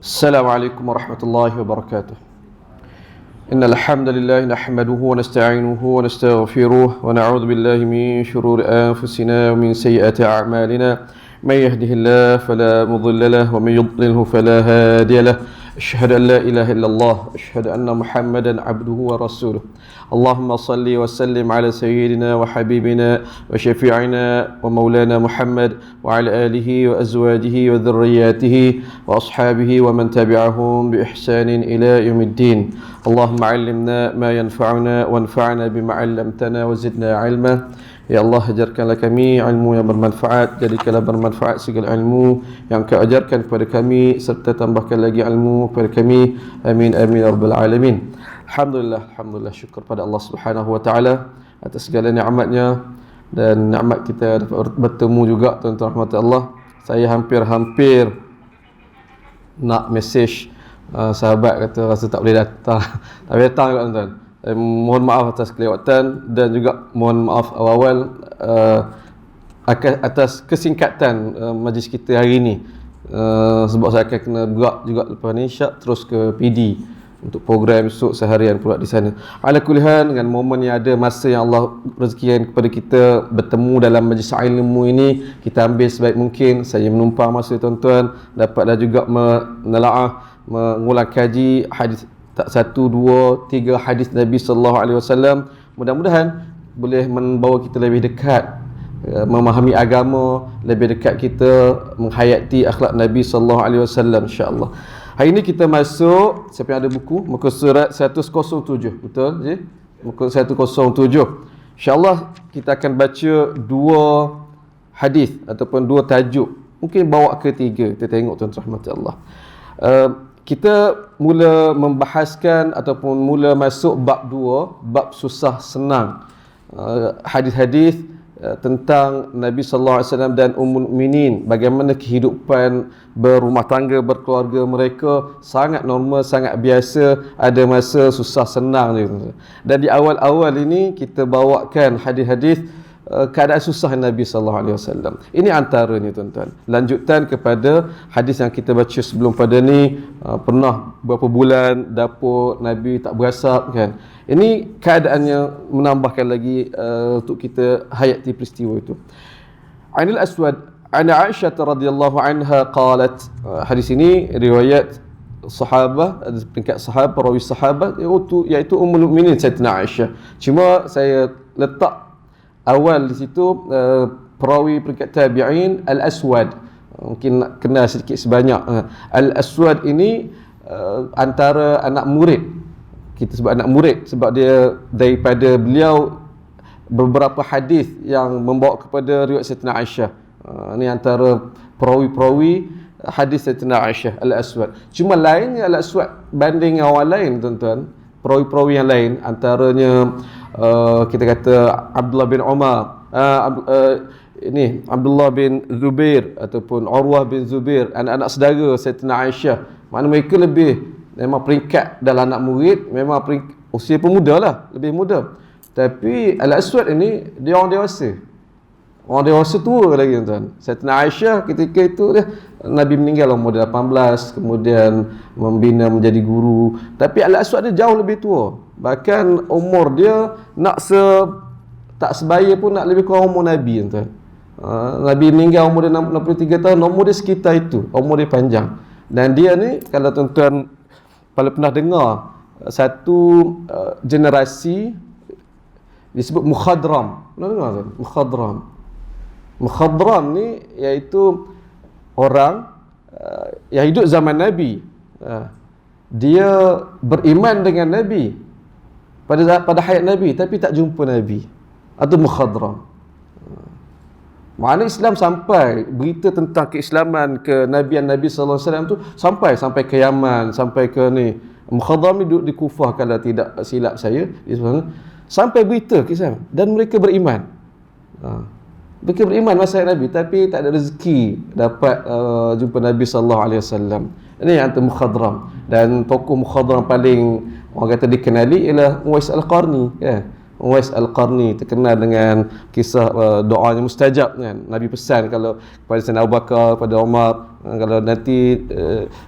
السلام عليكم ورحمة الله وبركاته. إن الحمد لله نحمده ونستعينه ونستغفره ونعوذ بالله من شرور أنفسنا ومن سيئات أعمالنا. من يهده الله فلا مضل له ومن يضلله فلا هادي له. أشهد أن لا إله إلا الله، أشهد أن محمدا عبده ورسوله. اللهم صل وسلم على سيدنا وحبيبنا وشفيعنا ومولانا محمد وعلى آله وأزواجه وذرياته وأصحابه ومن تبعهم بإحسان إلى يوم الدين. اللهم علمنا ما ينفعنا وانفعنا بما علمتنا وزدنا علما. Ya Allah, ajarkanlah kami ilmu yang bermanfaat, jadikanlah bermanfaat segala ilmu yang Kau ajarkan kepada kami, serta tambahkan lagi ilmu kepada kami. Amin amin ya rabbal alamin. Alhamdulillah, syukur pada Allah Subhanahu wa taala atas segala nikmatnya, dan nikmat kita dapat bertemu juga tuan-tuan rahmat Allah. Saya hampir nak mesej sahabat kata rasa tak boleh datang. Tapi datang juga tuan-tuan. Mohon maaf atas kelewatan, dan juga mohon maaf awal-awal atas kesingkatan majlis kita hari ini, sebab saya akan kena berak juga lepas ni syak terus ke PD untuk program esok seharian pula di sana. Ala kulli hal, dengan momen yang ada, masa yang Allah rezekikan kepada kita bertemu dalam majlis ilmu ini, kita ambil sebaik mungkin. Saya menumpang masa tuan-tuan, dapatlah juga menelaah, mengulang kaji hadis, tak satu, dua, tiga hadis Nabi sallallahu alaihi wasallam. Mudah-mudahan boleh membawa kita lebih dekat memahami agama, lebih dekat kita menghayati akhlak Nabi sallallahu alaihi wasallam, insya-Allah. Hari ini kita masuk, siapa yang ada buku, muka surat 107, betul je? Muka 107. Insya-Allah kita akan baca dua hadis ataupun dua tajuk. Mungkin bawa ke tiga, kita tengok tuan-tuan rahmat Allah. Kita mula membahaskan ataupun mula masuk bab 2, bab susah senang. Hadis-hadis tentang Nabi sallallahu alaihi wasallam dan Ummul Mukminin, bagaimana kehidupan berumah tangga, berkeluarga mereka sangat normal, sangat biasa, ada masa susah senang ni. Dan di awal-awal ini kita bawakan hadis-hadis keadaan susah Nabi sallallahu alaihi wasallam. Ini antaranya tuan-tuan. Lanjutan kepada hadis yang kita baca sebelum pada ni, pernah berapa bulan dapur Nabi tak berasap kan. Ini keadaan yang menambahkan lagi untuk kita hayati peristiwa itu. Anil Aswad an Aisyah radhiyallahu anha qalat, hadis ini riwayat sahabah, ada peringkat sahabat, perawi sahabat, iaitu Ummul Mukminin Sayyidatina Aisyah. Cuma saya letak awal di situ perawi peringkat tabi'in Al-Aswad. Mungkin nak kenal sedikit sebanyak. Al-Aswad ini antara anak murid. Kita sebut anak murid sebab dia daripada beliau beberapa hadis yang membawa kepada riwayat Sayyidatina Aisyah. Ini antara perawi-perawi hadis Sayyidatina Aisyah, Al-Aswad. Cuma lainnya Al-Aswad banding orang lain tuan-tuan. Perawi-perawi yang lain antaranya kita kata Abdullah bin Umar, ini Abdullah bin Zubair ataupun Urwah bin Zubair, anak-anak saudara Sayyidatina Aisyah. Mana mereka lebih memang peringkat dalam anak murid, memang usia pemuda lah, lebih muda. Tapi Al-Aswad ini dia orang dewasa. Orang dewasa tua lagi tuan. Sayyidatina Aisyah ketika itu Nabi meninggal umur 18, kemudian membina menjadi guru. Tapi Al-Aswad dia jauh lebih tua. Bahkan umur dia tak sebaya pun nak lebih kurang umur Nabi tuan. Nabi meninggal umur dia 63 tahun, umur dia sekitar itu, umur dia panjang. Dan dia ni, kalau tuan-tuan kalau pernah dengar satu generasi disebut Mukhadram. Pernah dengar tuan? Mukhadram ni iaitu orang yang hidup zaman Nabi. Dia beriman dengan Nabi pada hayat Nabi, tapi tak jumpa Nabi. Atau Mukhadram. Mana Islam sampai, berita tentang keislaman, kenabian Nabi sallallahu alaihi wasallam tu sampai ke Yaman, sampai ke ni. Mukhadram ni duduk di Kufah kalau tidak silap saya, sampai berita kisah, dan mereka beriman. Mereka beriman masa Nabi, tapi tak ada rezeki dapat jumpa Nabi sallallahu alaihi wasallam. Ini yang Mukhadram. Dan tokoh Mukhadram paling orang kata dikenali ialah Uwais Al-Qarni, kan. Uwais Al-Qarni terkenal dengan kisah doanya mustajab kan. Nabi pesan kalau kepada Sayyidina Abu Bakar, kepada Umar, kalau nanti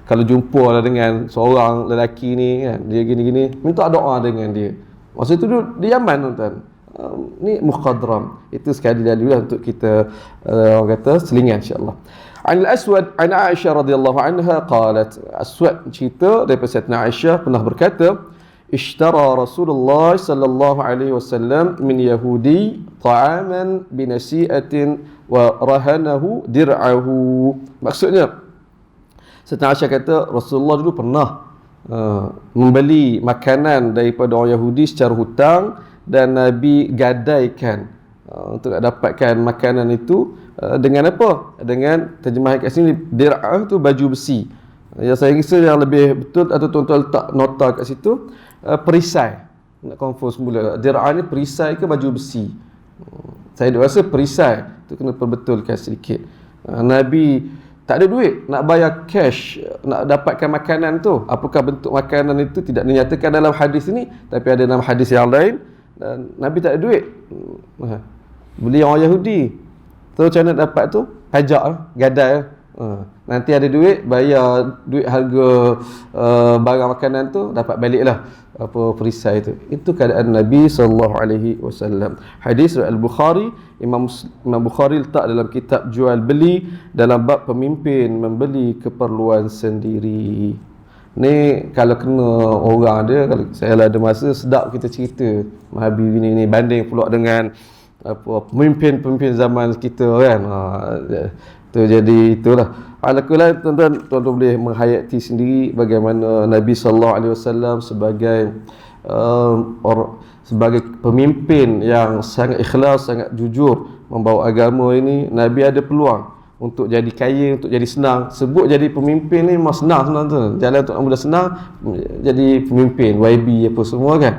kalau jumpa lah dengan seorang lelaki ni kan, dia gini-gini, minta doa dengan dia. Masa itu di Yaman tuan. Ni mukhadram. Itu sekali dulu lah untuk kita orang kata selingan insya-Allah. An al-Aswad an Aisyah radhiyallahu anha qalat, Aswad cerita daripada Sayyidina Aisyah pernah berkata, ishtara Rasulullah sallallahu alaihi wasallam min Yahudi ta'aman binasi'atin wa rahanahu dir'ahu. Maksudnya Sayyidina Aisyah kata Rasulullah dulu pernah membeli makanan daripada orang Yahudi secara hutang dan Nabi gadaikan untuk dapatkan makanan itu dengan apa? Dengan terjemahan kat sini dir'ah tu baju besi. Yang saya rasa yang lebih betul atau tuan-tuan letak nota kat situ perisai. Nak confuse mula. Dir'ah ni perisai ke baju besi? Saya rasa perisai. Tu kena perbetulkan sedikit. Nabi tak ada duit nak bayar cash nak dapatkan makanan tu. Apakah bentuk makanan itu tidak dinyatakan dalam hadis ini, tapi ada dalam hadis yang lain. Dan Nabi tak ada duit. Beli orang Yahudi. Tu macam mana dapat tu? Pajak lah, gadai lah. Nanti ada duit, bayar duit harga barang makanan tu, dapat balik lah apa perisai tu. Itu keadaan Nabi SAW. Hadis Al-Bukhari, Imam Bukhari letak dalam kitab jual beli dalam bab pemimpin membeli keperluan sendiri. Ni kalau kena orang dia, kalau saya ada masa sedap kita cerita Mahabi ni banding pula dengan apa pemimpin-pemimpin zaman kita kan. Tu jadi itulah. Alhamdulillah tuan-tuan boleh menghayati sendiri bagaimana Nabi sallallahu alaihi wasallam sebagai sebagai pemimpin yang sangat ikhlas, sangat jujur membawa agama ini. Nabi ada peluang untuk jadi kaya, untuk jadi senang. Sebut jadi pemimpin ni memang senang tu. Jalan untuk mudah senang jadi pemimpin, YB apa semua kan.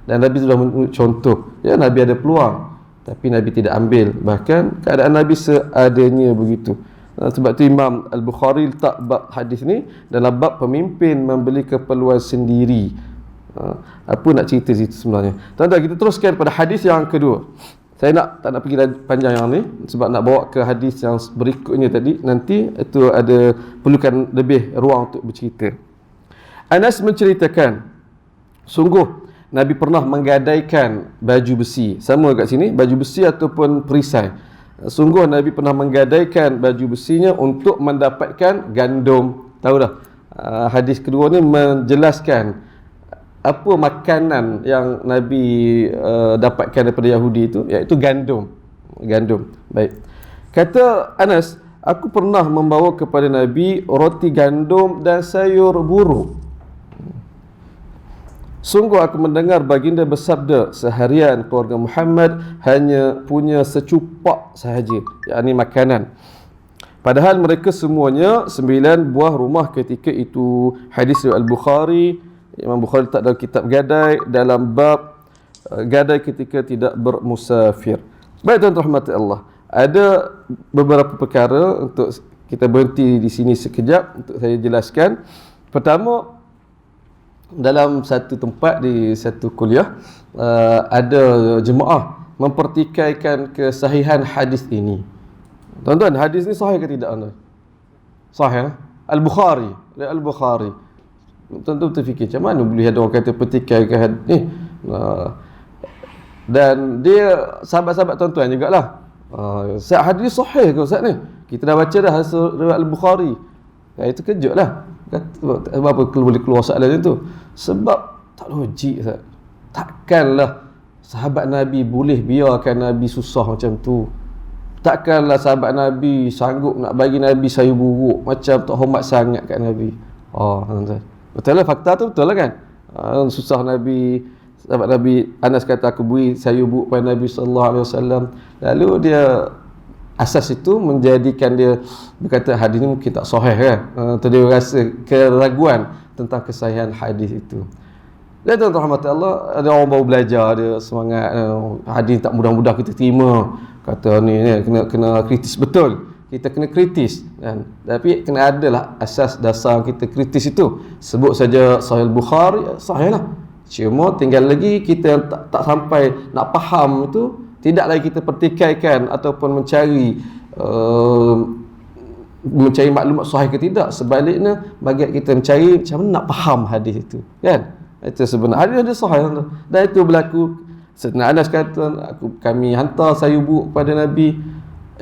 Dan Nabi sudah contoh. Ya, Nabi ada peluang, tapi Nabi tidak ambil. Bahkan keadaan Nabi seadanya begitu. Sebab tu Imam Al-Bukhari letak bab hadis ni dalam bab pemimpin membeli keperluan sendiri. Apa nak cerita situ sebenarnya? Tuan-tuan, kita teruskan pada hadis yang kedua. Saya tak nak pergi panjang yang ni sebab nak bawa ke hadis yang berikutnya tadi. Nanti itu ada perlukan lebih ruang untuk bercerita. Anas menceritakan, sungguh Nabi pernah menggadaikan baju besi. Sama kat sini, baju besi ataupun perisai. Sungguh Nabi pernah menggadaikan baju besinya untuk mendapatkan gandum. Tahu dah. Hadis kedua ni menjelaskan apa makanan yang Nabi dapatkan daripada Yahudi itu, iaitu gandum. Gandum. Baik. Kata Anas, aku pernah membawa kepada Nabi roti gandum dan sayur buru. Sungguh aku mendengar baginda bersabda, seharian keluarga Muhammad hanya punya secupak sahaja, yakni makanan. Padahal mereka semuanya 9 buah rumah ketika itu. Hadis Al-Bukhari, Imam Bukhari letak dalam kitab gadai dalam bab gadai ketika tidak bermusafir. Baik tuan-tuan rahmati Allah. Ada beberapa perkara untuk kita berhenti di sini sekejap untuk saya jelaskan. Pertama, dalam satu tempat di satu kuliah ada jemaah mempertikaikan kesahihan hadis ini. Tuan-tuan, hadis ni sahih ke tidak tuan? Sahih. Al-Bukhari, Al-Bukhari. Tuan-tuan terfikir macam mana boleh ada orang kata pertikaikan hadis ni? Dan dia sahabat-sahabat tuan-tuan jugalah. Hadis sahih ke Ustaz ni? Kita dah baca dah hasil riwayat Al-Bukhari. Itu kejutlah. Apa boleh keluar soalan itu? Sebab tak logik Ustaz. Takkanlah sahabat Nabi boleh biarkan Nabi susah macam tu. Takkanlah sahabat Nabi sanggup nak bagi Nabi sayur buruk macam tak hormat sangat kat Nabi. Betul lah, fakta tu betul lah kan. Susah Nabi, sahabat Nabi Anas kata aku beri sayur buruk pada Nabi sallallahu alaihi wasallam. Lalu dia asas itu menjadikan dia berkata hadis ini mungkin tak sahih kan. Atau dia rasa keraguan tentang kesahihan hadis itu. Dan tuan-tuan rahmat Allah, ada orang baru belajar, dia semangat hadis tak mudah-mudah kita terima. Kata ni kena kritis betul. Kita kena kritis kan. Tapi kena adalah asas dasar kita kritis itu. Sebut saja Sahih Bukhari, sahih lah. Cuma tinggal lagi kita yang tak sampai nak faham itu, tidak lagi kita pertikaikan ataupun mencari maklumat sahih ke tidak. Sebaliknya bagi kita mencari macam mana nak faham hadis itu, kan? Itu sebenarnya hadis sahih, dan itu berlaku. Sayyidina Anas kata, kami hantar sayubu kepada Nabi.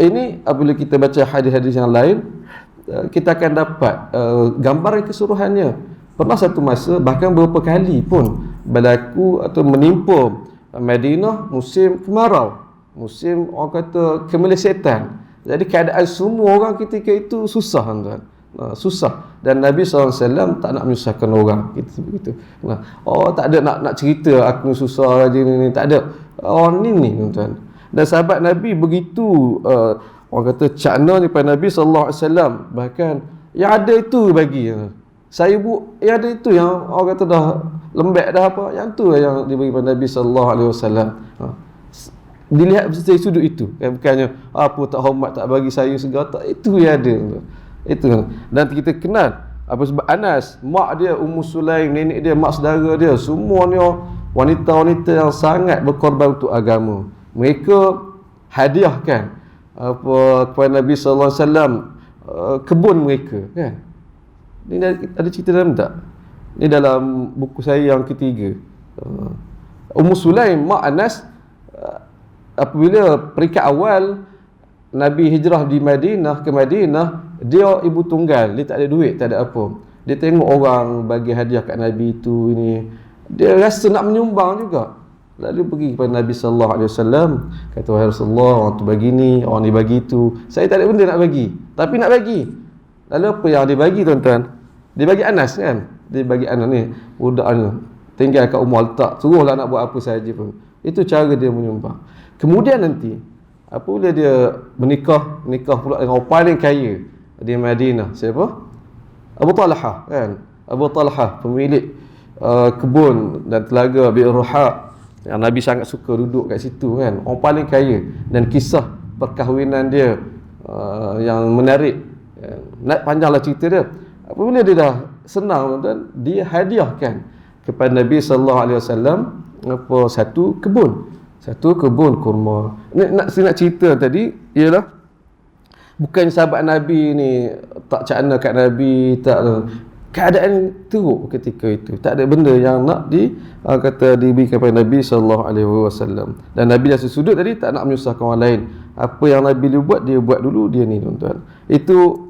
Ini apabila kita baca hadis-hadis yang lain, kita akan dapat gambaran keseluruhannya. Pernah satu masa, bahkan beberapa kali pun berlaku atau menimpa Madinah musim kemarau, musim orang kata kemelesetan. Jadi keadaan semua orang ketika itu susah, tuan. Susah, dan Nabi SAW tak nak menyusahkan orang gitu. Tak ada nak cerita aku susah je ni, tak ada. Ni tuan. Dan sahabat Nabi begitu orang kata cakna daripada Nabi SAW, bahkan yang ada itu bagi saya yang ada itu, yang orang kata dah lembek dah apa, yang tu yang diberi kepada Nabi SAW. Dilihat dari sudut itu, bukannya apa tak hormat, tak bagi saya segala, tak, itu yang ada. Itu. Dan kita kenal apa sebab Anas, mak dia Ummu Sulaim, nenek dia, mak saudara dia, semuanya wanita-wanita yang sangat berkorban untuk agama. Mereka hadiahkan kepada Nabi sallallahu alaihi wasallam kebun mereka, kan? Ini ada cerita dalam tak? Ini dalam buku saya yang ketiga. Ummu Sulaim, mak Anas, apabila peringkat awal Nabi hijrah di Madinah ke Madinah, dia ibu tunggal, dia tak ada duit, tak ada apa. Dia tengok orang bagi hadiah kat Nabi itu, ini dia rasa nak menyumbang juga. Lalu pergi kepada Nabi sallallahu alaihi wasallam, kata, wahai Rasulullah, orang tu bagi ni, orang ni bagi tu. Saya tak ada benda nak bagi, tapi nak bagi. Lalu apa yang dia bagi, tuan-tuan? Dia bagi Anas, kan? Dia bagi Anas ni, budak ni, tinggal kat rumah, letak, suruhlah nak buat apa saja pun. Itu cara dia menyumbang. Kemudian nanti apabila dia menikah pula dengan orang paling kaya di Madinah, siapa? Abu Talhah, kan? Abu Talhah, pemilik kebun dan telaga Bi'r Ruha, yang Nabi sangat suka duduk kat situ, kan? Orang paling kaya, dan kisah perkahwinan dia yang menarik. Panjanglah cerita dia. Apabila dia dah senang, dan dia hadiahkan kepada Nabi sallallahu alaihi wasallam satu kebun kurma. Nak cerita tadi ialah bukan sahabat Nabi ni tak cakna kat Nabi, tak, keadaan teruk ketika itu, tak ada benda yang nak diberikan kepada Nabi sallallahu alaihi wasallam. Dan Nabi dah sesudut tadi, tak nak menyusahkan orang lain. Apa yang Nabi buat, dia buat dulu, dia ni, tuan-tuan. Itu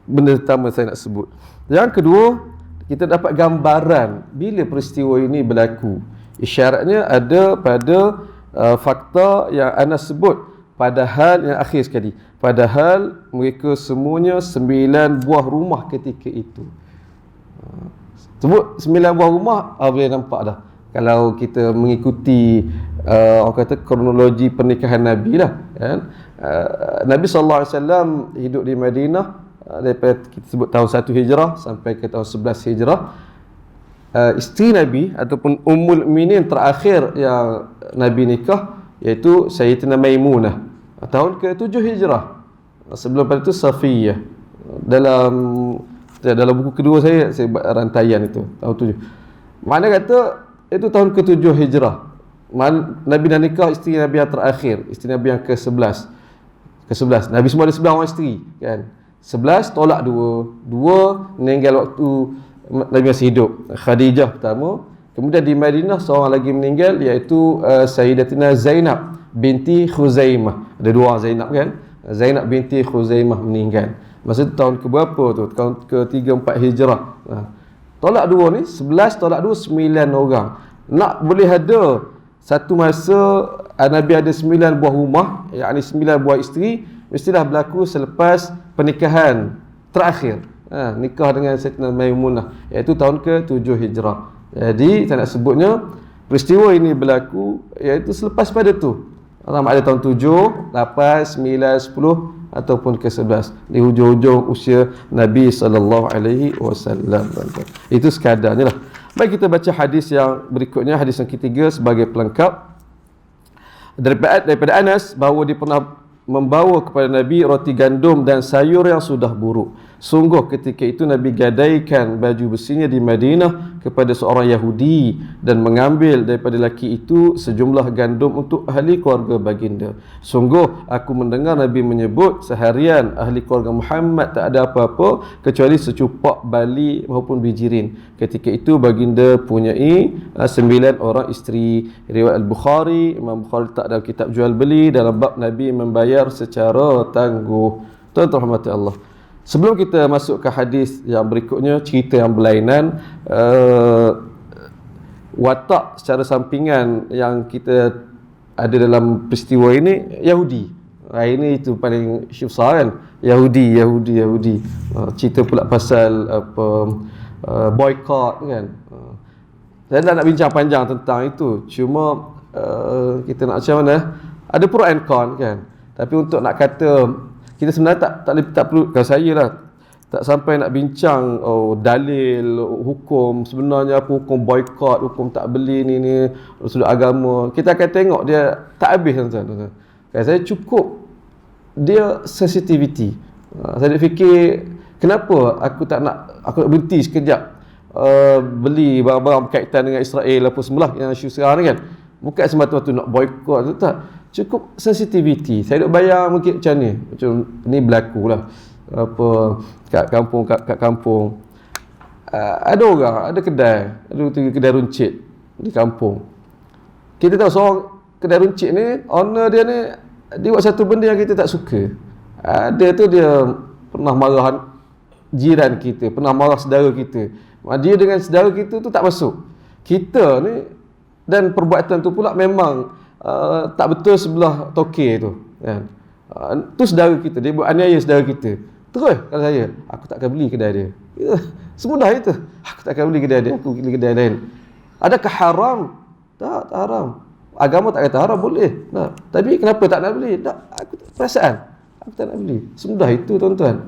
benda pertama saya nak sebut. Yang kedua, kita dapat gambaran bila peristiwa ini berlaku. Isyaratnya ada pada fakta yang Anas sebut, padahal yang akhir sekali, padahal mereka semuanya 9 buah rumah ketika itu. Sebut 9 buah rumah, boleh nampak dah. Kalau kita mengikuti orang kata kronologi pernikahan Nabi lah, kan? Nabi SAW hidup di Madinah daripada kita sebut tahun 1 Hijrah sampai ke tahun 11 Hijrah. Isteri Nabi ataupun Ummul Mukminin terakhir yang Nabi nikah, iaitu Sayyidatina Maimunah, tahun ke-7 Hijrah. Sebelum pada itu Safiyah. Dalam buku kedua saya buat rantaian itu, tahun 7. Mana kata itu tahun ke-7 Hijrah. Nabi dah nikah isteri Nabi yang terakhir, isteri Nabi yang ke-11. Nabi semua ada 11 orang isteri, kan? 11 tolak 2 meninggal waktu Nabi masih hidup. Khadijah pertama, kemudian di Madinah seorang lagi meninggal, iaitu Sayyidatina Zainab binti Khuzaimah. Ada 2 orang Zainab, kan? Zainab binti Khuzaimah meninggal. Masa itu tahun ke berapa tu? Tahun ke-3-4 Hijrah. Tolak 2 ni, 11 tolak 2, 9 orang. Nak boleh ada satu masa Nabi ada 9 buah rumah, yakni 9 buah isteri, mestilah berlaku selepas pernikahan terakhir. Nikah dengan Sayyidatina Maimunah, iaitu tahun ke-7 Hijrah. Jadi saya nak sebutnya peristiwa ini berlaku iaitu selepas pada tu. Sama ada tahun 7, 8, 9, 10 ataupun ke-11, di hujung-hujung usia Nabi sallallahu alaihi wasallam. Itu sekadarnya lah. Baik, kita baca hadis yang berikutnya, hadis yang ketiga sebagai pelengkap. Daripada Anas bahawa dia pernah membawa kepada Nabi roti gandum dan sayur yang sudah buruk. Sungguh ketika itu Nabi gadaikan baju besinya di Madinah kepada seorang Yahudi dan mengambil daripada lelaki itu sejumlah gandum untuk ahli keluarga baginda. Sungguh aku mendengar Nabi menyebut seharian ahli keluarga Muhammad tak ada apa-apa kecuali secupak bali maupun bijirin. Ketika itu baginda punyai 9 orang isteri. Riwayat Al-Bukhari, Imam Bukhari tak dalam kitab jual beli dalam bab Nabi membayar secara tangguh. Tuan-tuan rahmati Allah. Sebelum kita masuk ke hadis yang berikutnya, cerita yang berlainan, watak secara sampingan yang kita ada dalam peristiwa ini Yahudi. Ini itu paling susah kan, Yahudi. Cerita pula pasal apa, boycott kan. Saya tak nak bincang panjang tentang itu. Cuma kita nak macam mana, ada pro and con kan. Tapi untuk nak kata, kita sebenarnya tak perlu, kalau saya lah tak sampai nak bincang dalil hukum sebenarnya apa, hukum boycott, hukum tak beli ni sudut agama. Kita akan tengok dia tak habis tuan-tuan. Saya cukup dia sensitivity. Saya fikir kenapa aku nak berhenti sekejap beli barang-barang berkaitan dengan Israel apa semula yang isu sekarang ni kan. Bukan semata-mata nak boycott tu, tak. Cukup sensitivity. Saya duk bayang mungkin macam ni. Macam ni berlaku lah. Apa, kat kampung. Ada orang, ada kedai. Ada 3 kedai runcit di kampung. Kita tahu seorang kedai runcit ni, owner dia ni, dia buat satu benda yang kita tak suka. Dia tu dia pernah marah jiran kita, pernah marah saudara kita. Dia dengan saudara kita tu tak masuk. Kita ni, dan perbuatan tu pula memang tak betul sebelah tokek tu kan. Tu saudara kita, dia buat aniaya saudara kita. Terus kata saya, aku tak akan beli kedai dia. Semudah itu. Aku tak akan beli kedai dia, aku beli kedai lain. Adakah haram? Tak haram. Agama tak kata haram, boleh. Nah, tapi kenapa tak nak beli? Tak, aku perasaan aku tak nak beli. Semudah itu tuan-tuan.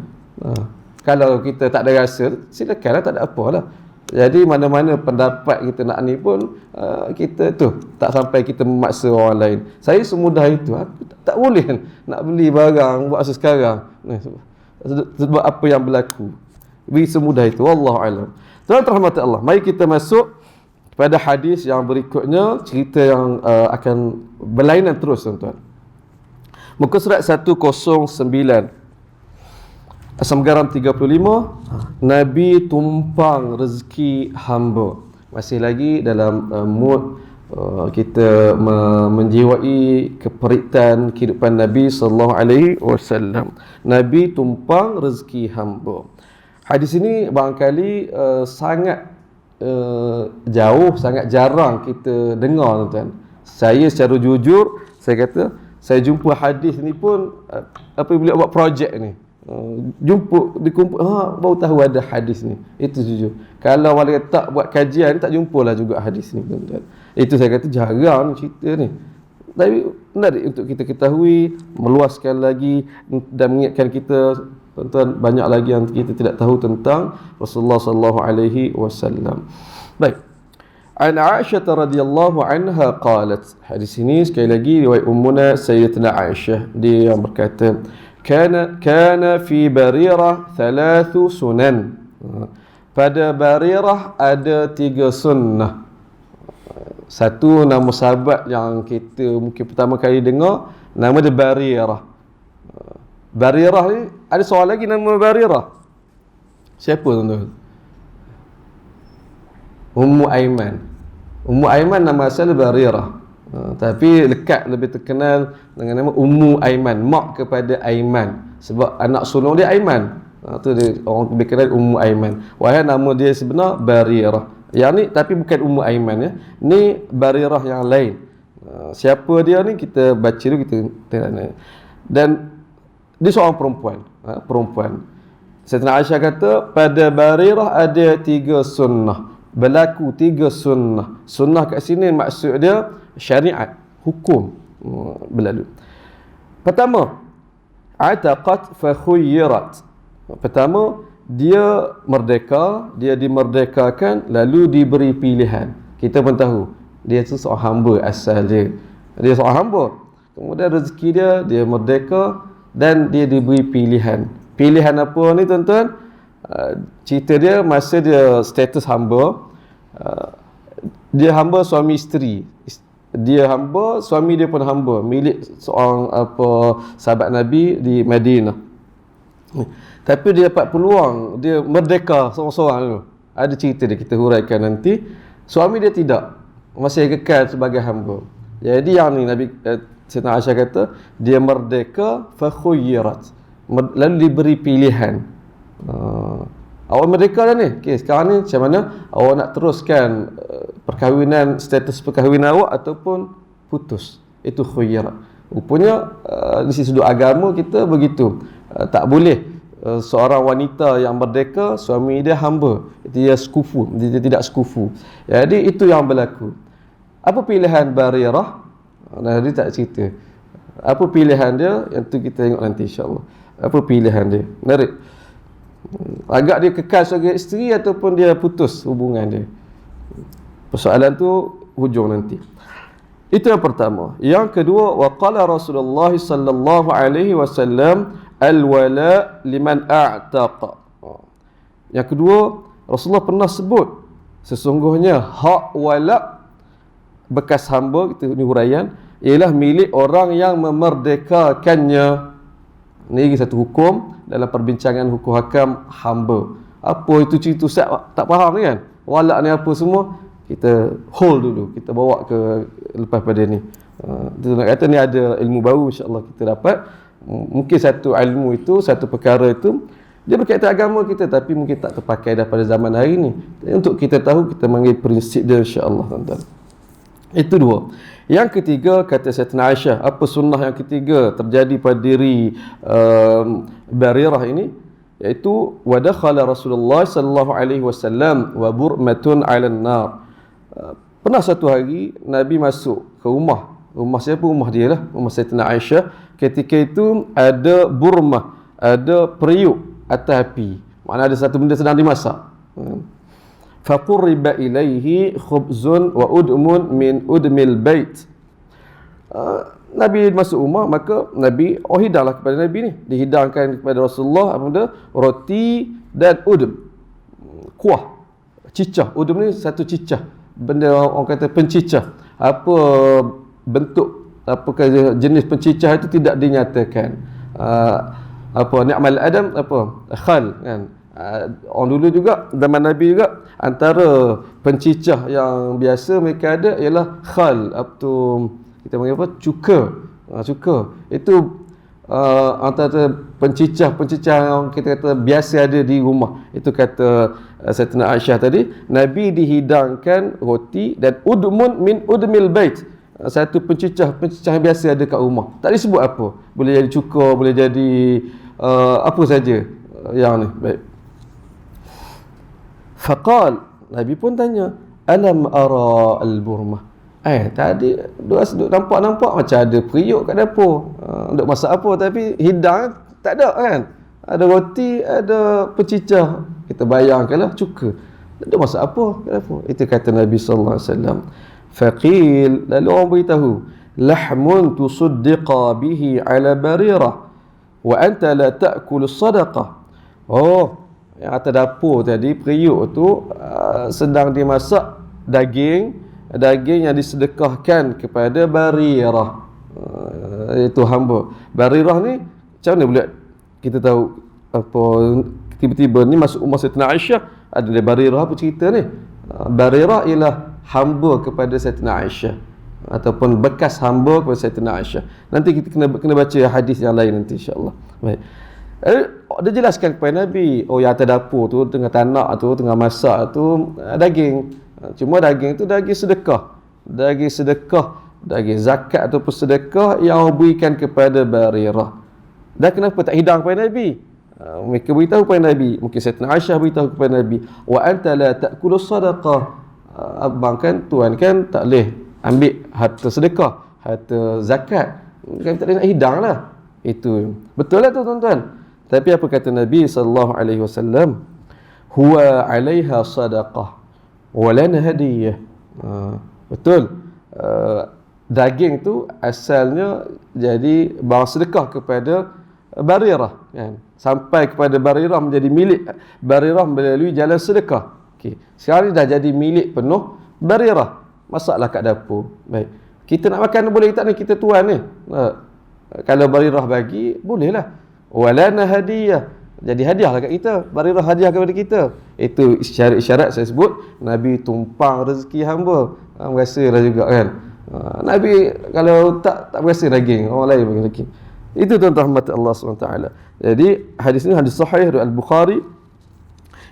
Kalau kita tak ada rasa, silakanlah, tak ada apalah. Jadi mana-mana pendapat kita nak ni pun kita tu tak sampai kita memaksa orang lain. Saya semudah itu. Aku tak boleh nak beli barang buat sekarang. Sebab apa yang berlaku. Bagi semudah itu. Wallahu alam. Tuan-tuan rahmat Allah. Mari kita masuk kepada hadis yang berikutnya, cerita yang akan berlainan terus tuan-tuan. Muka surat 109. Asam garam 35. Nabi tumpang rezeki hamba. Masih lagi dalam mood kita menjiwai keperitan kehidupan Nabi sallallahu alaihi wasallam. Nabi tumpang rezeki hamba. Hadis ini barangkali sangat jauh, sangat jarang kita dengar tuan-tuan. Saya secara jujur saya kata saya jumpa hadis ni pun apabila buat projek ni. Jumpa dikumpul, baru tahu ada hadis ni. Itu jujur. Kalau wala tak buat kajian tak jumpalah juga hadis ni tuan-tuan. Itu saya kata jarang cerita ni. Tapi menarik untuk kita ketahui, meluaskan lagi dan mengingatkan kita tuan-tuan banyak lagi yang kita tidak tahu tentang Rasulullah sallallahu alaihi wasallam. Baik. An Aisyah radhiyallahu anha qalat. Hadis ini sekali lagi riwayat ummuna Sayyidatina Aisyah, dia yang berkata Kana fi Barirah 3 sunan. Pada Barirah ada 3 sunnah. Satu nama sahabat yang kita mungkin pertama kali dengar, nama dia Barirah. Barirah ni ada seorang lagi nama Barirah. Siapa tuan-tuan? Ummu Aiman. Ummu Aiman nama asal Barirah. Tapi lekat lebih terkenal dengan nama Ummu Aiman, mak kepada Aiman, sebab anak sulung dia Aiman. Tu dia orang lebih kenal Ummu Aiman. Wahai nama dia sebenar Barirah. Yang ni tapi bukan Ummu Aiman ya. Ni Barirah yang lain. Siapa dia ni kita baca dulu, kita tengok. Dan dia seorang perempuan. Sayyidina Aisyah kata pada Barirah ada 3 sunnah. Berlaku 3 sunnah. Sunnah kat sini maksud dia syariat, hukum berlalu. Pertama, ataqat fa khuyyirat. Pertama, dia merdeka, dia dimerdekakan lalu diberi pilihan. Kita pun tahu dia tu seorang hamba asal dia. Dia seorang hamba. Kemudian rezeki dia merdeka dan dia diberi pilihan. Pilihan apa ni tuan-tuan? cerita dia masa dia status hamba, dia hamba suami isteri. Dia hamba, suami dia pun hamba, milik seorang sahabat Nabi di Madinah. Tapi dia dapat peluang, dia merdeka seorang-seorang dulu. Ada cerita dia, kita huraikan nanti. Suami dia tidak, masih kekal sebagai hamba. Jadi yang ni Nabi Sayyidina Aisyah kata, dia merdeka fa khuyyirat, lalu diberi pilihan. Awak merdeka dah ni. Okey, sekarang ni macam mana awak nak teruskan perkahwinan, status perkahwinan awak ataupun putus. Itu khuyyirat. Rupanya di sudut agama kita begitu. Tak boleh seorang wanita yang merdeka, suami dia hamba, dia sekufu, dia tidak sekufu. Jadi itu yang berlaku. Apa pilihan Barirah? Dia tak cerita. Apa pilihan dia? Yang tu kita tengok nanti insya-Allah. Apa pilihan dia? Menarik. Agak dia kekal sebagai isteri ataupun dia putus hubungan dia. Persoalan tu hujung nanti. Itu yang pertama. Yang kedua, wa qala Rasulullah sallallahu alaihi wasallam al-wala liman a'taqa. Yang kedua, Rasulullah pernah sebut sesungguhnya hak wala bekas hamba, kita ni huraian, ialah milik orang yang memerdekakannya. Ini lagi satu hukum dalam perbincangan hukum hakam hamba. Apa itu cerita Ustaz tak faham kan? Wala ni apa semua? Kita hold dulu, kita bawa ke lepas pada ni. Kita nak kata ni ada ilmu baru insya-Allah kita dapat. Mungkin satu ilmu itu, satu perkara itu dia berkaitan agama kita tapi mungkin tak terpakai dah pada zaman hari ni. Untuk kita tahu, kita mengambil prinsip dia insya-Allah tuan-tuan. Itu dua. Yang ketiga, kata Sayyidina Aisyah, apa sunnah yang ketiga terjadi pada diri Barirah ini, iaitu wa dakhala Rasulullah sallallahu alaihi wasallam wa burmatun 'alan nar. Pernah satu hari Nabi masuk ke rumah siapa? Rumah dia lah, rumah Sayyidina Aisyah. Ketika itu ada burmah, ada periuk atas api. Maknanya ada satu benda sedang dimasak. Faqurriba ilaihi khubzun wa udmun min udmil bait. Nabi masuk rumah, maka Nabi hidanglah kepada Nabi ni, dihidangkan kepada Rasulullah apa benda? Roti dan udm, kuah, cicah. Udm ni satu cicah, benda orang kata pencicah. Apa bentuk, apakah jenis pencicah itu tidak dinyatakan. Apa ni'mal adam, apa khal kan. Orang dulu juga, zaman Nabi juga, antara pencicah yang biasa mereka ada ialah khal, apa kita panggil apa, cuka. Cuka itu antara pencicah yang kita kata biasa ada di rumah. Itu kata Sayyidina Aisyah tadi, Nabi dihidangkan roti dan udmun min udmil bait, satu pencicah yang biasa ada kat rumah. Tak disebut apa, boleh jadi cuka, boleh jadi apa saja yang ni. Baik. Faqal, Nabi pun tanya, alam ara al-burmah. Tadi nampak macam ada periuk kat dapur. Duk masak apa, tapi hidang tak ada kan. Ada roti, ada pecicah. Kita bayangkanlah cuka. Duk masak apa kat dapur. Itu kata Nabi sallallahu alaihi wasallam. Faqil, lalu orang beritahu, lahmun tusuddiqa bihi ala Barirah wa anta la ta'kul sadaqah. Yang atas dapur tadi, periuk tu sedang dimasak daging yang disedekahkan kepada Barirah, itu hamba. Barirah ni macam mana boleh kita tahu apa tiba-tiba ni masuk rumah Sayyidina Aisyah ada Barirah? Apa cerita ni? Barirah ialah hamba kepada Sayyidina Aisyah ataupun bekas hamba kepada Sayyidina Aisyah. Nanti kita kena baca hadis yang lain nanti insya-Allah. Baik. Dia jelaskan kepada Nabi, yang atas dapur tu tengah tanak tu, tengah masak tu daging. Cuma daging tu daging sedekah, daging zakat ataupun sedekah yang berikan kepada Barirah. Dan kenapa tak hidang kepada Nabi? Mereka beritahu kepada Nabi, mungkin Sayyidina Aisyah beritahu kepada Nabi, wa anta la ta'kulu sadaqah. Abang kan, tuan kan tak boleh ambil harta sedekah, harta zakat, kan tak boleh nak hidang lah. Itu betul lah tu tuan-tuan. Tapi apa kata Nabi sallallahu alaihi wasallam? Huwa 'alaiha sadaqah wa lana hadiyah. Betul. Daging tu asalnya jadi barang sedekah kepada Barirah kan, sampai kepada Barirah menjadi milik Barirah melalui jalan sedekah. Okey, sekarang dah jadi milik penuh Barirah. Masaklah kat dapur. Baik. Kita nak makan boleh tak ni, kita tuan ni. Kalau Barirah bagi, bolehlah. Walana hadiyah. Jadi hadiahlah kat kita. Barirah hadiah kepada kita. Itu isyarat-isyarat saya sebut Nabi tumpang rezeki hamba. Merasalah juga kan. Nabi kalau tak berasa daging, orang lain bagi daging. Itu tuan-tuan rahmat Allah SWT. Jadi hadis ini hadis sahih dari Al-Bukhari.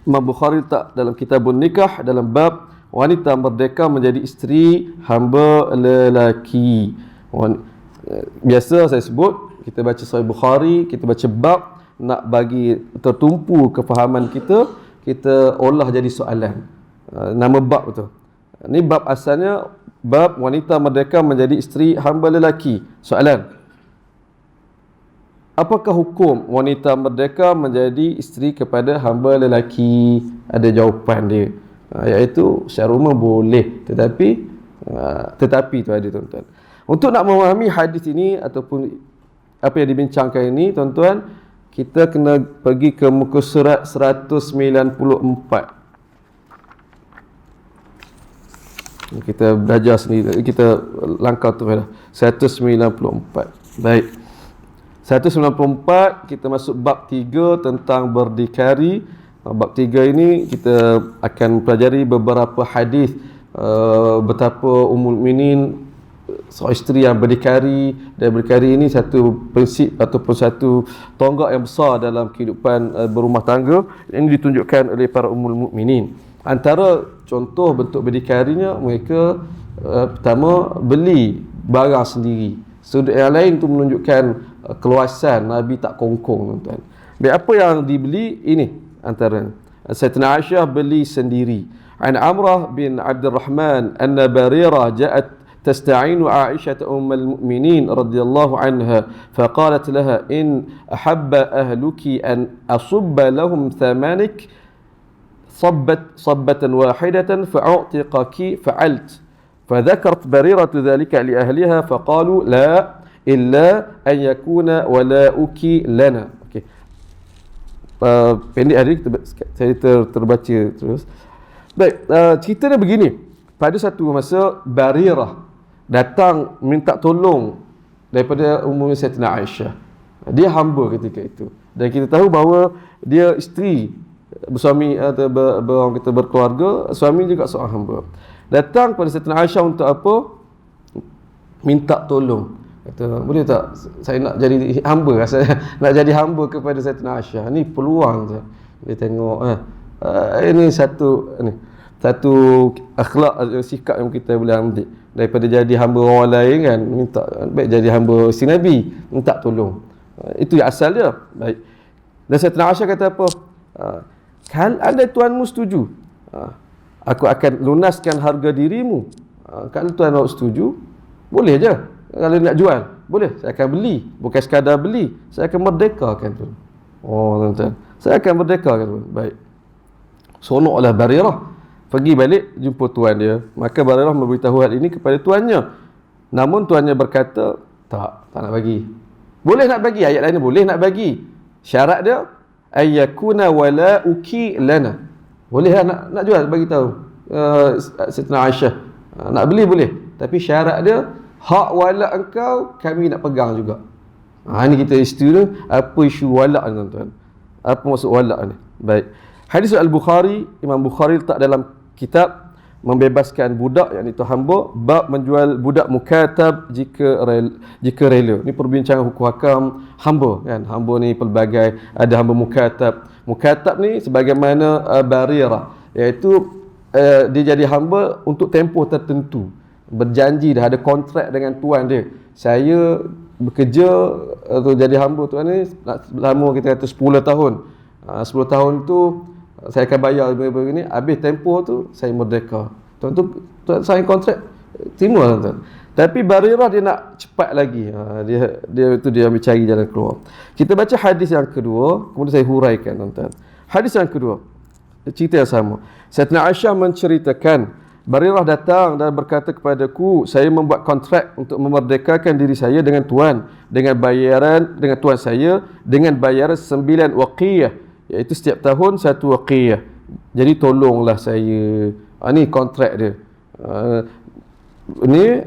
Imam Bukhari letak dalam kitabun nikah dalam bab wanita merdeka menjadi isteri hamba lelaki. Biasa saya sebut, kita baca Sahih Bukhari, kita baca bab, nak bagi tertumpu kefahaman kita, kita olah jadi soalan. Nama bab tu. Ini bab asalnya bab wanita merdeka menjadi isteri hamba lelaki. Soalan, apakah hukum wanita merdeka menjadi isteri kepada hamba lelaki? Ada jawapan dia, iaitu secara umum boleh, tetapi tu ada tuan-tuan. Untuk nak memahami hadis ini ataupun apa yang dibincangkan ini, tuan-tuan, kita kena pergi ke muka surat 194. Kita belajar sendiri, kita langkah tu dah 194. Baik, 194 kita masuk bab 3 tentang berdikari. Bab 3 ini kita akan pelajari beberapa hadis betapa Ummul Mukminin, seorang isteri yang berdikari, dan berdikari ini satu prinsip ataupun satu tonggak yang besar dalam kehidupan berumah tangga. Ini ditunjukkan oleh para Ummul Mukminin. Antara contoh bentuk berdikarinya, mereka pertama beli barang sendiri. Sudut yang lain tu menunjukkan keluasan Nabi tak kongkong, tuan-tuan. Baik, apa yang dibeli ini antara Sayyidatina Aisyah beli sendiri. An Amrah bin Abdul Rahman anna Barirah ja'at tasta'inu Aisyah ummul mu'minin radhiyallahu anha faqalat laha in ahabba ahluki an asubba lahum thamanik صبة واحدة فأعتقك فعلت فذكرت بريرة ذلك لأهلها فقالوا لا إلا أن يكون ولاؤك لنا. Okay. Pendek hari saya terbaca terus. Baik, ceritanya begini. Pada satu masa Barirah datang minta tolong daripada Ummul Sayyidatina Aisyah. Dia hamba ketika itu. Dan kita tahu bahawa dia isteri bersuami atau orang kita berkeluarga, suami juga seorang hamba. Datang pada Sayyidatina Aisyah untuk apa? Minta tolong. Kata, boleh tak saya nak jadi hamba, saya nak jadi hamba kepada Sayyidatina Aisyah. Ni peluang je. Dia tengok ini satu akhlak, sikap yang kita boleh ambil daripada jadi hamba orang lain kan, minta baik jadi hamba si Nabi, minta tolong. Itu yang asal dia. Baik. Dan Sayyidatina Aisyah kata apa? Kalau anda tuanmu setuju, aku akan lunaskan harga dirimu. Kalau tuan awak setuju, boleh je. Kalau nak jual, boleh. Saya akan beli. Bukan sekadar beli, saya akan merdekakan tu. Oh, tuan-tuan, saya akan merdekakan tu. Baik. Sonoklah Barirah. Pergi balik jumpa tuan dia. Maka Barirah memberitahu hal ini kepada tuannya. Namun tuannya berkata, tak nak bagi. Boleh nak bagi, ayat lain boleh nak bagi. Syarat dia ayyakuna walauki lana. Boleh nak jual, bagi tahu Sayyidatina Aisyah. Nak beli boleh, tapi syarat dia hak wala engkau kami nak pegang juga. Ini kita isu tu, apa isu wala ni tuan-tuan? Apa maksud wala ni? Baik. Hadis Al-Bukhari, Imam Bukhari letak dalam kitab membebaskan budak, iaitu hamba, bab menjual budak mukatab jika rela. Ini perbincangan hukum hakam hamba kan. Hamba ni pelbagai, ada hamba mukatab. Mukatab ni sebagaimana Barirah, iaitu dia jadi hamba untuk tempoh tertentu. Berjanji dah, ada kontrak dengan tuan dia. Saya bekerja atau jadi hamba tuan ni lama, kita kata 10 tahun. 10 tahun tu saya akan bayar begini, habis tempoh tu saya merdeka. Tuan sign kontrak, terima tuan. Tapi Barirah dia nak cepat lagi. Dia ambil cari jalan keluar. Kita baca hadis yang kedua, kemudian saya huraikan tuan. Hadis yang kedua, cerita yang sama. Sayyidatina Aisyah menceritakan Barirah datang dan berkata kepadaku, saya membuat kontrak untuk memerdekakan diri saya dengan tuan, dengan tuan saya dengan bayaran 9 waqiyah, iaitu setiap tahun 1 waqiyah. Jadi tolonglah saya. Ni kontrak dia. Ni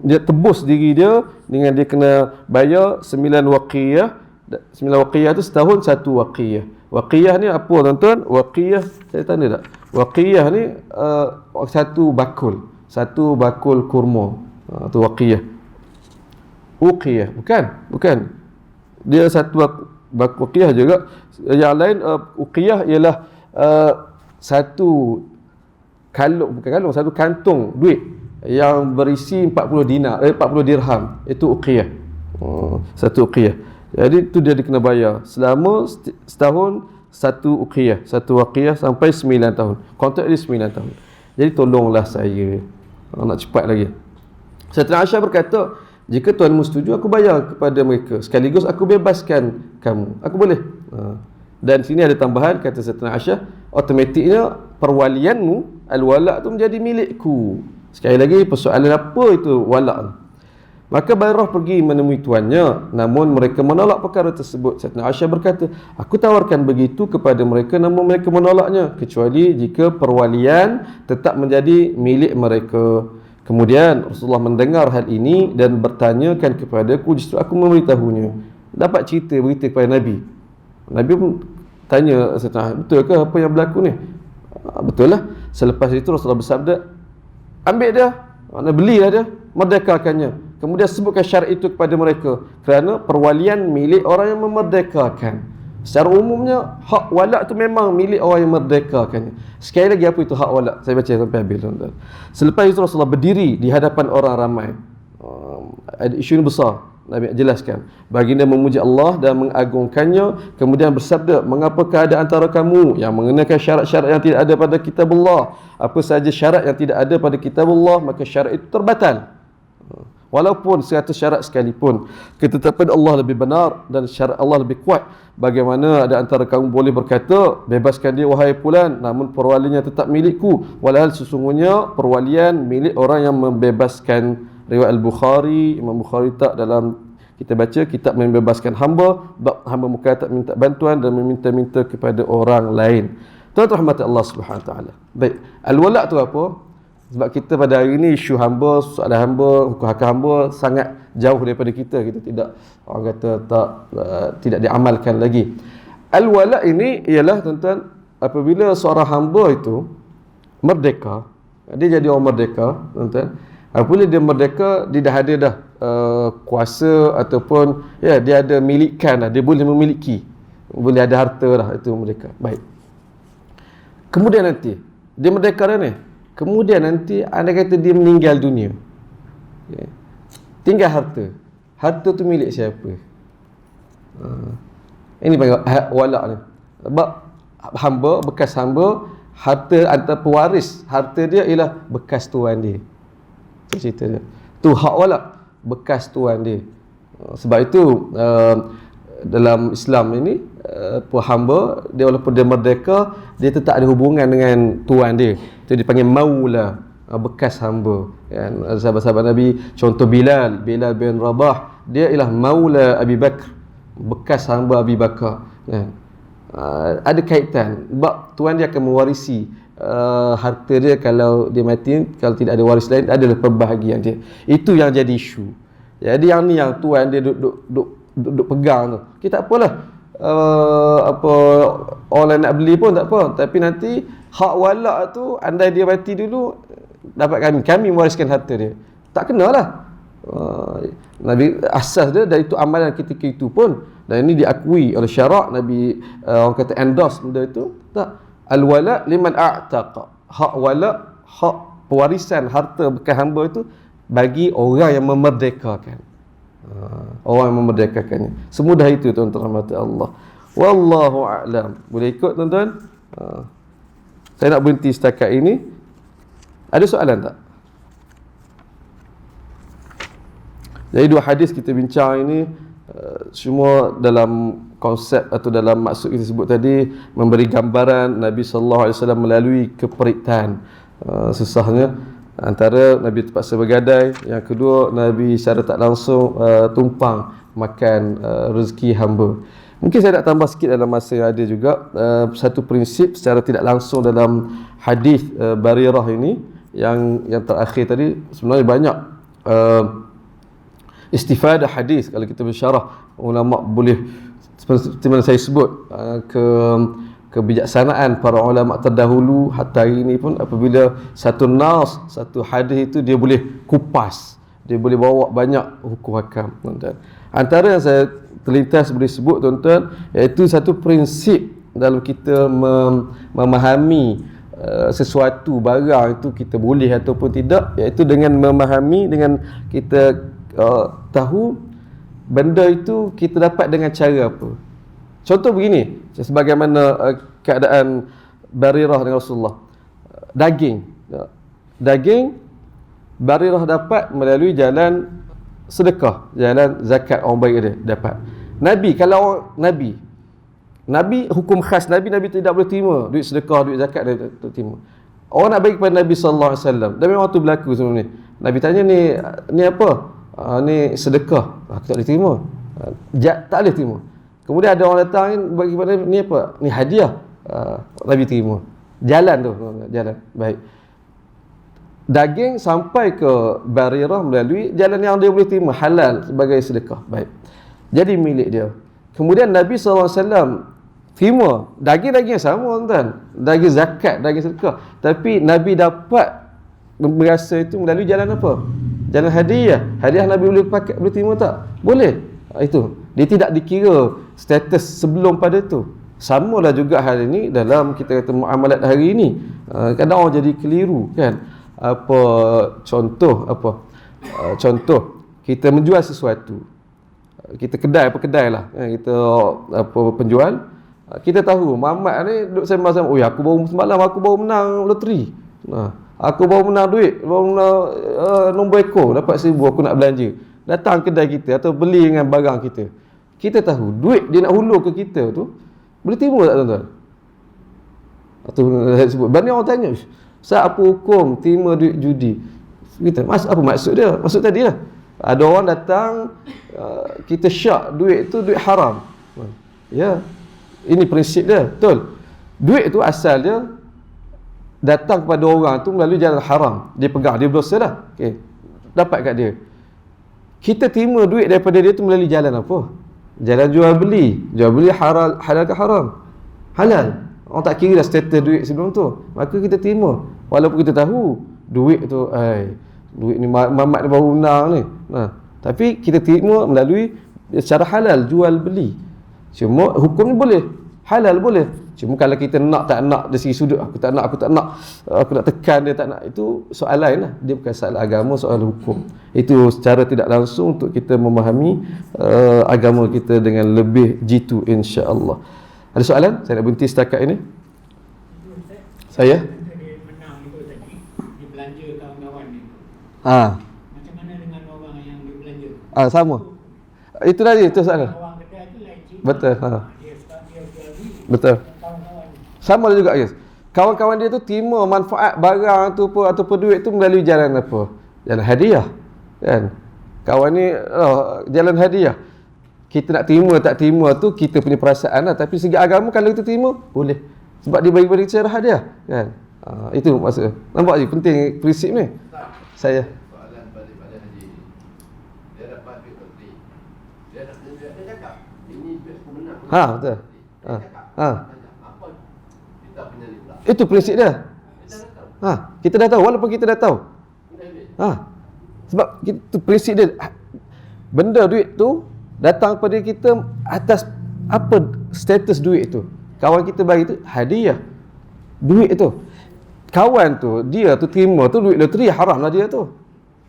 dia tebus diri dia dengan dia kena bayar 9 waqiyah. 9 waqiyah tu setahun 1 waqiyah. Waqiyah ni apa tuan-tuan? Waqiyah, saya tanda tak? Waqiyah ni satu bakul kurma. Tu waqiyah. Uqiyah, bukan. Dia satu bakul waqiyah juga. Yang lain uqiyah ialah satu satu kantung duit yang berisi 40 dirham. Itu uqiyah. Satu uqiyah. Jadi tu dia kena bayar selama setahun 1 uqiyah, 1 waqiyah sampai 9 tahun. Kontrak dia 9 tahun. Jadi tolonglah saya. Nak cepat lagi. Sayyidina Aisyah berkata, jika tuanmu setuju, aku bayar kepada mereka. Sekaligus aku bebaskan kamu. Aku boleh. Dan sini ada tambahan, kata Sayyidina Aisyah, automatiknya perwalianmu, al-wala' tu menjadi milikku. Sekali lagi, persoalan apa itu wala'? Maka Barirah pergi menemui tuannya, namun mereka menolak perkara tersebut. Sayyidina Aisyah berkata, aku tawarkan begitu kepada mereka, namun mereka menolaknya, kecuali jika perwalian tetap menjadi milik mereka. Kemudian Rasulullah mendengar hal ini dan bertanyakan kepadaku, justru aku memberitahunya. Dapat berita kepada Nabi. Nabi pun tanya Sayyidina, betul ke apa yang berlaku ni? Betul lah. Selepas itu Rasulullah bersabda, ambil dia, belilah dia, merdekakannya. Kemudian sebutkan syarat itu kepada mereka, kerana perwalian milik orang yang memerdekakan. Secara umumnya hak wala' tu memang milik orang yang merdekakannya. Sekali lagi, apa itu hak wala'? Saya baca sampai habis, tuan-tuan. Selepas itu Rasulullah berdiri di hadapan orang ramai. Ada isu ini besar. Nabi jelaskan. Baginda memuji Allah dan mengagungkannya, kemudian bersabda, mengapakah ada antara kamu yang mengenakan syarat-syarat yang tidak ada pada kitab Allah? Apa saja syarat yang tidak ada pada kitab Allah, maka syarat itu terbatal. Walaupun 100 syarat sekalipun, ketetapan Allah lebih benar dan syarat Allah lebih kuat. Bagaimana ada antara kamu boleh berkata, bebaskan dia wahai fulan, namun perwaliannya tetap milikku, walhal sesungguhnya perwalian milik orang yang membebaskan. Riwayat Al-Bukhari, Imam Bukhari tak dalam kita baca kitab membebaskan hamba, hamba muka tak minta bantuan dan meminta-minta kepada orang lain. Tuan-tuan rahmat Allah Subhanahu Wa Taala. Baik, al-wala' tu apa? Sebab kita pada hari ini isu hamba, soalan hamba, hukum hak hamba sangat jauh daripada kita. Kita tidak, orang kata tidak diamalkan lagi. Al-wala' ini ialah, tuan-tuan, apabila seorang hamba itu merdeka, dia jadi orang merdeka, tuan-tuan. Apabila dia merdeka, dia dah ada kuasa ataupun dia ada milikan dah, dia boleh memiliki, boleh ada harta dah, itu merdeka. Baik. Kemudian nanti dia merdeka dah ni. Kemudian nanti anda kata dia meninggal dunia. Tinggal harta. Harta tu milik siapa? Ini panggil wala' ni. Sebab hamba, bekas hamba, harta antara pewaris, harta dia ialah bekas tuan dia. Itu cerita dia. Tu hak wala', bekas tuan dia. Sebab itu dalam Islam ini, hamba dia walaupun dia merdeka, dia tetap ada hubungan dengan tuan dia. Itu dipanggil maula, bekas hamba. Kan? Sahabat-sahabat Nabi, contoh Bilal bin Rabah, dia ialah maula Abi Bakr, bekas hamba Abi Bakar. Kan? Ada kaitan. Sebab tuan dia akan mewarisi harta dia kalau dia mati, kalau tidak ada waris lain, adalah perbahagian dia. Itu yang jadi isu. Jadi yang ni yang tuan dia duk pegang tu. Kita tak apalah. Orang lain nak beli pun tak apa, tapi nanti hak wala' tu andai dia mati dulu, dapat kami mewariskan harta dia. Tak kenalah. Nabi asas dia, dan itu amalan ketika itu pun, dan ini diakui oleh syarak. Nabi orang kata endorse benda itu. Tak, al-wala' liman a'taqa. Hak wala', hak pewarisan harta bekas hamba itu bagi orang yang memerdekakan. Orang yang memerdekakannya. Semudah itu, tuan-tuan rahmat Allah. Wallahu a'lam. Boleh ikut, tuan-tuan? Saya nak berhenti setakat ini. Ada soalan tak? Jadi dua hadis kita bincang ini semua dalam konsep atau dalam maksud kita sebut tadi, memberi gambaran Nabi sallallahu alaihi wasallam melalui keperitan. Susahnya antara Nabi terpaksa bergadai, yang kedua Nabi secara tak langsung tumpang makan rezeki hamba. Mungkin saya nak tambah sikit dalam masa yang ada juga satu prinsip secara tidak langsung dalam hadis Barirah ini yang terakhir tadi. Sebenarnya banyak istifadah hadis kalau kita bersyarah. Ulama boleh seperti mana saya sebut kebijaksanaan para ulama terdahulu hatta hari ini pun, apabila satu nas, satu hadis itu dia boleh kupas, dia boleh bawa banyak hukum hakam, tuan-tuan. Antara yang saya terlintas boleh sebut, tuan-tuan, iaitu satu prinsip dalam kita memahami sesuatu barang itu kita boleh ataupun tidak, iaitu dengan memahami, dengan kita tahu benda itu kita dapat dengan cara apa. Contoh begini, sebagaimana keadaan Barirah dengan Rasulullah. Daging Barirah dapat melalui jalan sedekah, jalan zakat, orang baik dia dapat. Nabi, kalau Nabi hukum khas Nabi tidak boleh terima duit sedekah, duit zakat, dia tak terima. Orang nak bagi kepada Nabi sallallahu alaihi wasallam, dan memang tu berlaku sebelum ni. Nabi tanya, ni apa? Ni sedekah. Aku tak boleh terima. Tak boleh terima. Kemudian ada orang datang bagi kepada Nabi, ni apa? Ni hadiah. Nabi terima. Jalan tu, jalan. Baik. Daging sampai ke Barirah melalui jalan yang dia boleh terima, halal sebagai sedekah. Baik. Jadi milik dia. Kemudian Nabi SAW terima daging-daging yang sama, tuan. Daging zakat, daging sedekah. Tapi Nabi dapat berasa itu melalui jalan apa? Jalan hadiah. Hadiah Nabi boleh pakai, boleh terima tak? Boleh. Itu. Dia tidak dikira status sebelum pada itu. Samalah juga hal ini dalam kita kata muamalat hari ini. Kadang orang jadi keliru, kan? Contoh kita menjual sesuatu. Kita kedai lah. Kita penjual. Kita tahu Muhammad ni duduk sembang-sembang, semalam aku baru menang loteri. Aku baru menang duit, baru menang nombor ekor, dapat 1,000, aku nak belanja. Datang kedai kita atau beli dengan barang kita. Kita tahu duit dia nak hulur ke kita tu, boleh terima tak, tuan-tuan? Atau saya sebut, banyak orang tanya, Ustaz, apa hukum terima duit judi? Kita, apa maksud dia? Maksud tadi lah, ada orang datang, kita syak duit tu duit haram. Ya, ini prinsip dia, betul. Duit tu asal dia datang kepada orang tu melalui jalan haram. Dia pegang, dia berdosa dah. Okay. Dapat kat dia. Kita terima duit daripada dia tu melalui jalan apa? Jalan jual beli. Jual beli halal ke haram? Halal. Orang tak kira dah status duit sebelum tu. Maka kita terima. Walaupun kita tahu duit tu, duit ni Mamat ni baru menang ni. Tapi kita terima melalui secara halal, jual beli. Cuma hukum ni boleh. Halal boleh. Cuma kalau kita tak nak dari segi sudut, aku tak nak tekan dia, tak nak, itu soal lain lah. Dia bukan soal agama, soal hukum. Itu secara tidak langsung untuk kita memahami agama kita dengan lebih jitu, insya-Allah. Ada soalan? Saya nak berhenti setakat ini. Saya? Dia menang itu tadi, dia belanja kawan-kawan dia. Macam mana dengan orang yang dia belanja? Sama. Itu tadi, itu soalan. Orang kedai tu lain cerita. Betul. Dia jual beli. Betul. Kawan-kawan. Sama juga, guys. Kawan-kawan dia tu terima manfaat barang tu ataupun duit tu melalui jalan apa? Jalan hadiah. Kan? Kawan ni jalan hadiah. Kita nak terima tak terima tu kita punya perasaan lah. Tapi segi agama kalau kita terima, boleh. Sebab dia bagi-bagi secara hadiah. Kan? Itu maksud. Nampak je penting prinsip ni. Saya. Soalan balik pada haji ni. Dia dapat duit loteri. Dia cakap, ini duit aku menang. Betul. Dia cakap, apa kita punya ni pula? Itu prinsip dia. Kita dah tahu. Kita dah tahu, walaupun kita dah tahu. Sebab itu prinsip dia. Benda duit tu datang pada kita atas apa status duit tu. Kawan kita bagi tu hadiah. Duit tu. Kawan tu, dia tu terima tu duit loteri, haram lah dia tu.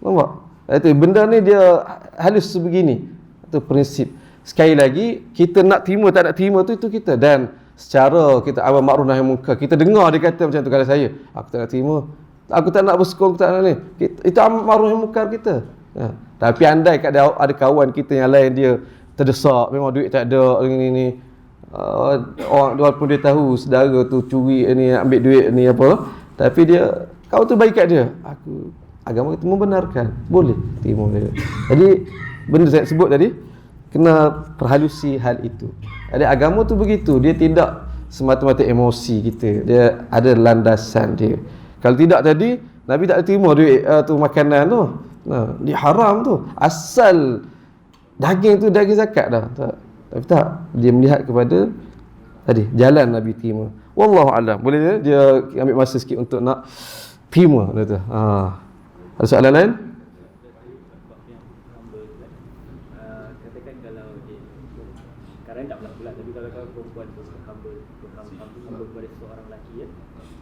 Nampak? Itu benda ni dia halus sebegini. Itu prinsip. Sekali lagi, kita nak terima tak nak terima tu itu kita. Dan secara kita amar ma'ruf nahi munkar, kita dengar dia kata macam tu. Kalau saya, aku tak nak terima, aku tak nak bersekong, aku tak nak ni, itu amar ma'ruf nahi munkar kita. Tapi andai ada kawan kita yang lain, dia terdesak, memang duit tak ada, ni orang walaupun dia tahu saudara tu curi ni, ambil duit ni apa, tapi dia kau tu baik kat dia, agama kita membenarkan, boleh terima dia. Jadi benda saya sebut tadi, kena perhalusi hal itu. Jadi agama tu begitu, dia tidak semata-mata emosi kita, dia ada landasan dia. Kalau tidak tadi Nabi tak terima duit tu makanan tu. Dia haram tu. Asal daging tu daging zakat dah. Tak. Tapi tak, dia melihat kepada tadi jalan Nabi terima. Wallahu a'lam. Boleh dia ambil masa sikit untuk nak terima dia tu. Ada soalan lain? Katakan kalau dia sekarang tak berlaku lah, tapi kalau perempuan tu hamba kepada seorang lelaki ya,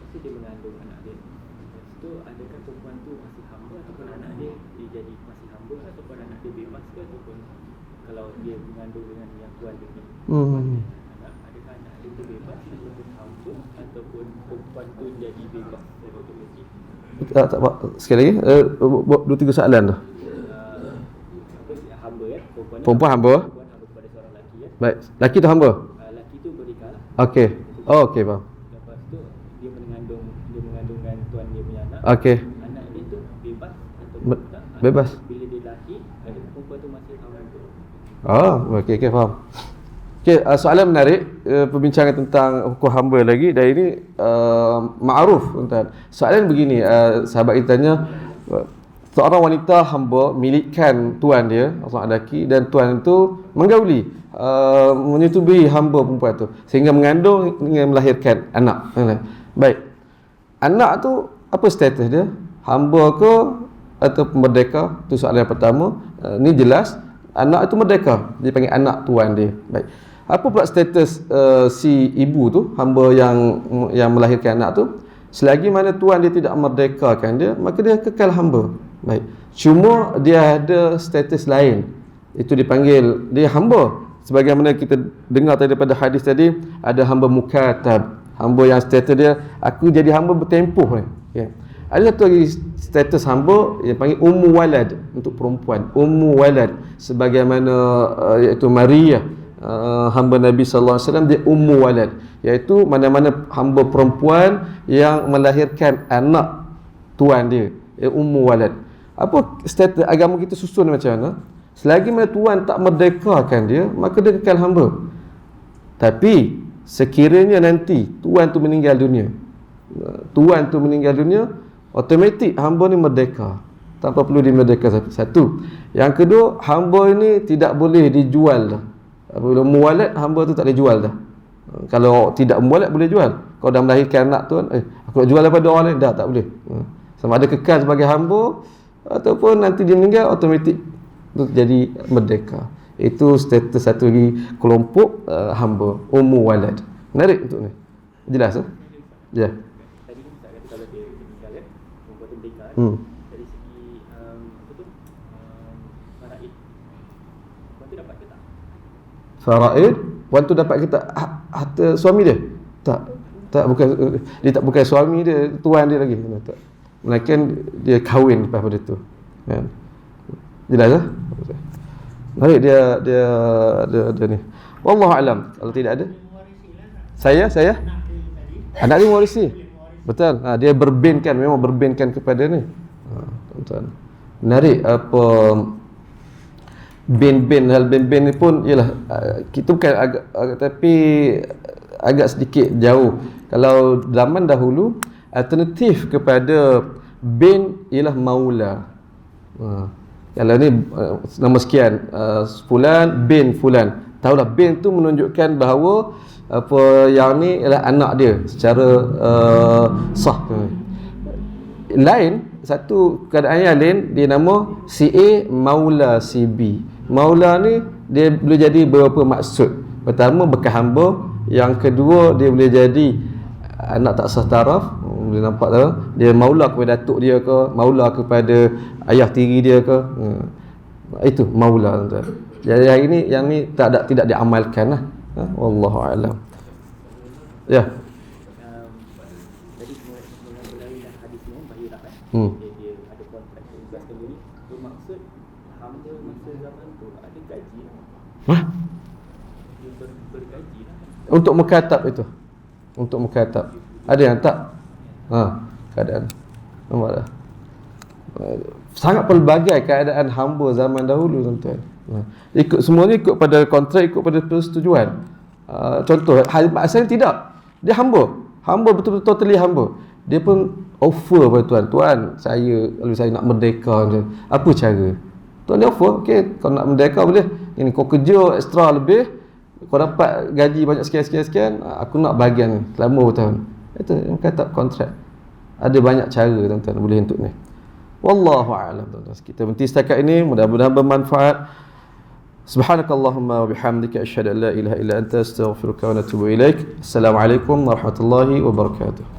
pasti dia mengandung anak dia. Lepas tu adakah perempuan tu masih hamba ataupun anak dia jadi masih hamba, ataupun anak dia bebas ke, ataupun kalau dia mengandung dengan yang tuan dia ni, adakah anak dia tu bebas ataupun hamba, ataupun perempuan tu jadi bebas daripada rezeki? Tak sekali lagi. Dua tiga soalan tu. Hamba ya, Perempuan hamba. perempuan hamba kepada seorang lelaki ya. Baik, lelaki tu hamba. Lelaki tu berikan lah. Okey. Oh, okey, faham. Lepas tu dia mengandungkan tuan dia punya anak. Okey. Anak dia tu bebas atau tak? Bebas. Bila dia lahir, ada perempuan tu masih hamba. Okey, faham. Okey, soalan menarik, perbincangan tentang hukum hamba lagi, dan ini ma'ruf tuan. Soalan begini, sahabat kita tanya, seorang wanita hamba milikkan tuan dia, seorang lelaki, dan tuan itu menggauli, menyetubui hamba perempuan tu sehingga mengandung dengan melahirkan anak. Baik. Anak tu apa status dia? Hamba ke atau merdeka? Tu soalan yang pertama. Ni jelas anak itu merdeka, dia panggil anak tuan dia. Baik. Apa pula status si ibu tu, hamba yang melahirkan anak tu? Selagi mana tuan dia tidak merdekakan dia, maka dia kekal hamba. Baik. Cuma dia ada status lain. Itu dipanggil dia hamba. Sebagaimana kita dengar tadi daripada hadis tadi, ada hamba mukatab, hamba yang status dia aku jadi hamba bertempoh ni. Okay. Ada satu lagi status hamba yang panggil ummu walad untuk perempuan. Ummu walad sebagaimana iaitu Maria, hamba Nabi sallallahu alaihi wasallam, dia ummu walad, iaitu mana-mana hamba perempuan yang melahirkan anak tuan dia, ummu walad. Apa status agama kita susun macam mana? Selagi mana tuan tak merdekakan dia, maka dia kekal hamba. Tapi sekiranya nanti tuan tu meninggal dunia, automatik hamba ni merdeka tanpa perlu dimerdekakan. Satu. Yang kedua, hamba ini tidak boleh dijual dah. Apabila muwalad, hamba tu tak boleh jual dah. Kalau tidak muwalad boleh jual. Kalau dah melahirkan anak tuan, aku nak jual daripada orang lain, dah tak boleh. Sama ada kekal sebagai hamba ataupun nanti dia meninggal, automatik tu jadi merdeka. Itu status satu lagi kelompok hamba, ummu walad. Menarik untuk ni. Jelas tak? Ya. Tadi kita kata kalau dia meninggal ya, perempuan tu meninggal. Dari segi faraid, perempuan tu dapat ke tak? Faraid, puan tu dapat kita harta suami dia? Tak, bukan, dia tak, bukan suami dia, tuan dia lagi. Tak. Melainkan dia kahwin lepas pada tu. Kan? Jelas tak? Baik, dia ni. Wallahu alam. Kalau tidak ada, saya anak dia mewarisi. Betul. Dia berbinkan, memang berbinkan kepada ni. Tuan-tuan. Menarik apa hal bin ni pun ialah kita bukan agak tapi agak sedikit jauh. Kalau zaman dahulu alternatif kepada bin ialah maula. Kalau ni nama sekian fulan bin fulan. Tahulah bin tu menunjukkan bahawa apa yang ni ialah anak dia secara sah. Lain satu keadaan yang lain, dia nama si A maula si B. Maula ni dia boleh jadi beberapa maksud. Pertama bekas hamba, yang kedua dia boleh jadi anak tak sah taraf. Boleh nampak tak? Dia maula kepada datuk dia ke, maula kepada ayah tiri dia ke. Itu maula tuan. Jadi hari ni yang ni tidak diamalkan lah. Wallahu a'lam. Ya. Tadi melalui hadis ni Bahirah kan. Dia ada kontrak tugas sendiri. Bermaksud hamba masa zaman tu ada gaji lah. Dia bergaji lah. Untuk mukatab itu. Untuk mukatab. Ada yang tak? Keadaan. Nampak tak? Sangat pelbagai keadaan hamba zaman dahulu tuan-tuan. Semuanya ikut pada kontrak, ikut pada persetujuan. Contoh, Hasan tidak. Dia hamba betul-betul totally hamba. Dia pun offer pada tuan, kalau saya nak merdeka macam, apa cara? Tuan dia offer, okey, kau nak merdeka boleh. Ini kau kerja extra lebih, kau dapat gaji banyak sekian, aku nak bahagian ni selama bertahun. Itu yang kata kontrak. Ada banyak cara tuan-tuan boleh untuk ni. Wallahu a'lam tuan-tuan. Kita berhenti setakat ini, mudah-mudahan bermanfaat. Subhanakallahumma wa bihamdika asyhadu an la ilaha illa anta astaghfiruka wa atubu ilaik. Assalamualaikum warahmatullahi wabarakatuh.